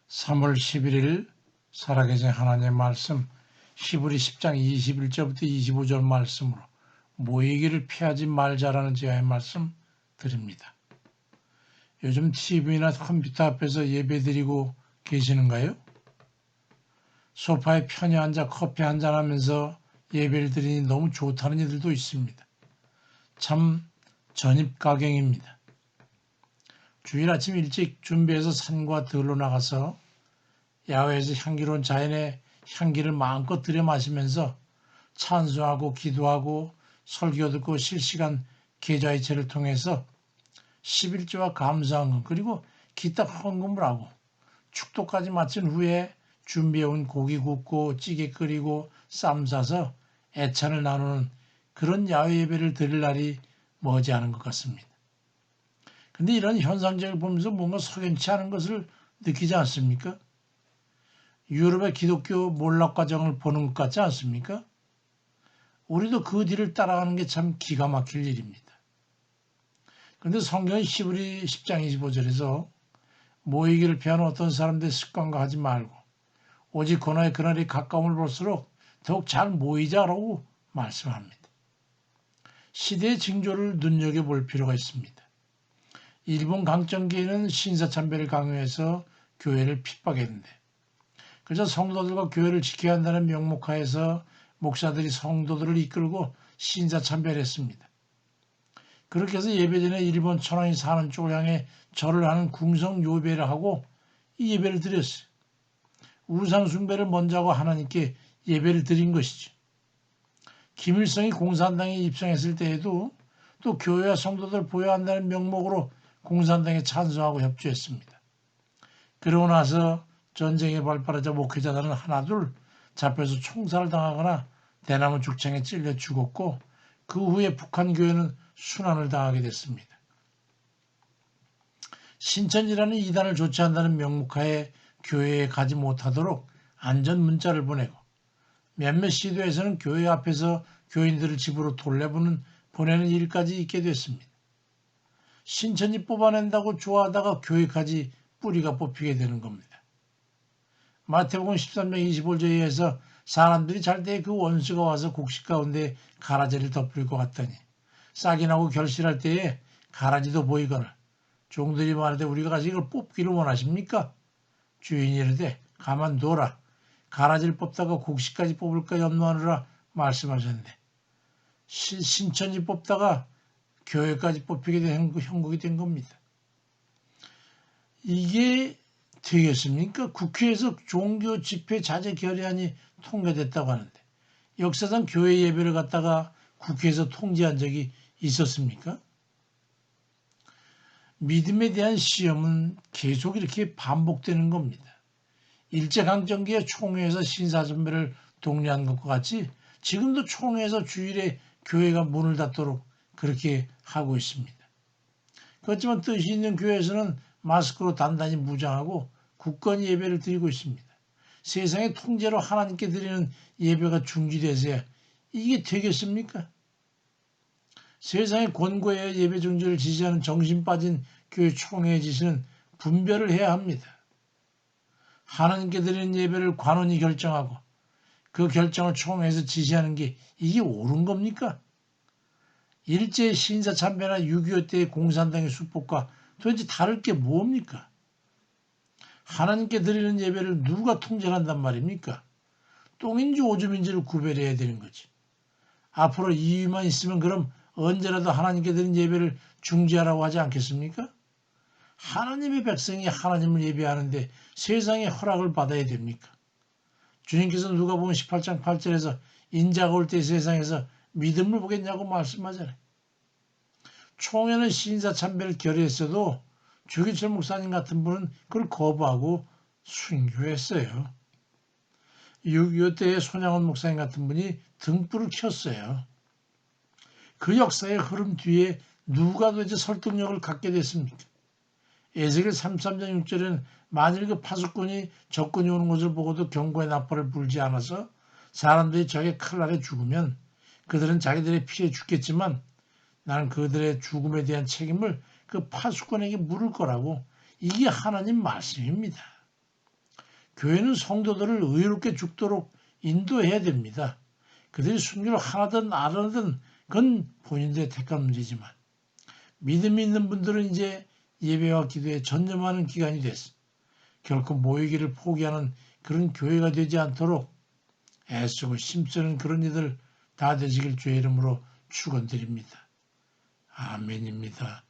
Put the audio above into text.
3월 11일 살아계신 하나님의 말씀 히브리 10장 21절부터 25절 말씀으로 모이기를 피하지 말자라는 제의 말씀 드립니다. 요즘 TV나 컴퓨터 앞에서 예배드리고 계시는가요? 소파에 편히 앉아 커피 한잔 하면서 예배를 드리니 너무 좋다는 이들도 있습니다. 참 전입가경입니다. 주일 아침 일찍 준비해서 산과 들로 나가서 야외에서 향기로운 자연의 향기를 마음껏 들여 마시면서 찬송하고 기도하고 설교 듣고 실시간 계좌이체를 통해서 11조와 감사헌금 그리고 기타 헌금을 하고 축도까지 마친 후에 준비해온 고기 굽고 찌개 끓이고 쌈 싸서 애찬을 나누는 그런 야외 예배를 드릴 날이 머지않은 것 같습니다. 근데 이런 현상적을 보면서 뭔가 석연치 않은 것을 느끼지 않습니까? 유럽의 기독교 몰락과정을 보는 것 같지 않습니까? 우리도 그 뒤를 따라가는 게 참 기가 막힐 일입니다. 그런데 성경 히브리 10장 25절에서 모이기를 피하는 어떤 사람들의 습관과 하지 말고 오직 고난의 그날이 가까움을 볼수록 더욱 잘 모이자라고 말씀합니다. 시대의 징조를 눈여겨볼 필요가 있습니다. 일본 강점기에는 신사참배를 강요해서 교회를 핍박했는데 그저 성도들과 교회를 지켜야 한다는 명목하에서 목사들이 성도들을 이끌고 신사참배를 했습니다. 그렇게 해서 예배 전에 일본 천황이 사는 쪽을 향해 절을 하는 궁성 요배를 하고 이 예배를 드렸어요. 우상 숭배를 먼저 하고 하나님께 예배를 드린 것이죠. 김일성이 공산당에 입성했을 때에도 또 교회와 성도들을 보호해야 한다는 명목으로 공산당에 찬성하고 협조했습니다. 그러고 나서 전쟁에 발발하자 목회자들은 하나둘 잡혀서 총살을 당하거나 대나무 죽창에 찔려 죽었고 그 후에 북한 교회는 순환을 당하게 됐습니다. 신천지라는 이단을 조치한다는 명목하에 교회에 가지 못하도록 안전 문자를 보내고 몇몇 시도에서는 교회 앞에서 교인들을 집으로 보내는 일까지 있게 됐습니다. 신천지 뽑아낸다고 좋아하다가 교회까지 뿌리가 뽑히게 되는 겁니다. 마태복음 13장 25절에 의해서 사람들이 잘 때 그 원수가 와서 곡식 가운데 가라지를 덮을 것 같더니 싹이 나고 결실할 때에 가라지도 보이거늘 종들이 말하되 우리가 가서 이걸 뽑기를 원하십니까? 주인이 이르되 가만둬라. 가라지를 뽑다가 곡식까지 뽑을까 염려하느라 말씀하셨는데 신천지 뽑다가 교회까지 뽑히게 된 형국이 된 겁니다. 이게 되겠습니까? 국회에서 종교 집회 자제 결의안이 통과됐다고 하는데 역사상 교회 예배를 갖다가 국회에서 통제한 적이 있었습니까? 믿음에 대한 시험은 계속 이렇게 반복되는 겁니다. 일제강점기에 총회에서 신사선배를 독려한 것과 같이 지금도 총회에서 주일에 교회가 문을 닫도록 그렇게 하고 있습니다. 그렇지만 뜻이 있는 교회에서는 마스크로 단단히 무장하고 굳건히 예배를 드리고 있습니다. 세상의 통제로 하나님께 드리는 예배가 중지돼서야 이게 되겠습니까? 세상의 권고에 예배 중지를 지지하는 정신 빠진 교회 총회의 지시는 분별을 해야 합니다. 하나님께 드리는 예배를 관원이 결정하고 그 결정을 총회에서 지시하는 게 이게 옳은 겁니까? 일제 신사참배나 6.25 때의 공산당의 수법과 도대체 다를 게 뭡니까? 하나님께 드리는 예배를 누가 통제한단 말입니까? 똥인지 오줌인지를 구별해야 되는 거지. 앞으로 이유만 있으면 그럼 언제라도 하나님께 드리는 예배를 중지하라고 하지 않겠습니까? 하나님의 백성이 하나님을 예배하는데 세상의 허락을 받아야 됩니까? 주님께서 누가복음 18장 8절에서 인자가 올 때 세상에서 믿음을 보겠냐고 말씀하잖아요. 총회는 신사참배를 결의했어도 주기철 목사님 같은 분은 그걸 거부하고 순교했어요. 6.25 때의 손양원 목사님 같은 분이 등불을 켰어요. 그 역사의 흐름 뒤에 누가 도대체 설득력을 갖게 됐습니까? 에스겔 33장 6절에는 만일 그 파수꾼이 적군이 오는 것을 보고도 경고의 나팔을 불지 않아서 사람들이 적의 칼날에 죽으면 그들은 자기들의 피해 죽겠지만 나는 그들의 죽음에 대한 책임을 그 파수꾼에게 물을 거라고 이게 하나님 말씀입니다. 교회는 성도들을 의롭게 죽도록 인도해야 됩니다. 그들이 순교를 하든 안 하든 그건 본인들의 택한 문제지만 믿음이 있는 분들은 이제 예배와 기도에 전념하는 기간이 됐어. 결코 모이기를 포기하는 그런 교회가 되지 않도록 애쓰고 힘쓰는 그런 이들 다 되시길 주의 이름으로 축원드립니다. 아멘입니다.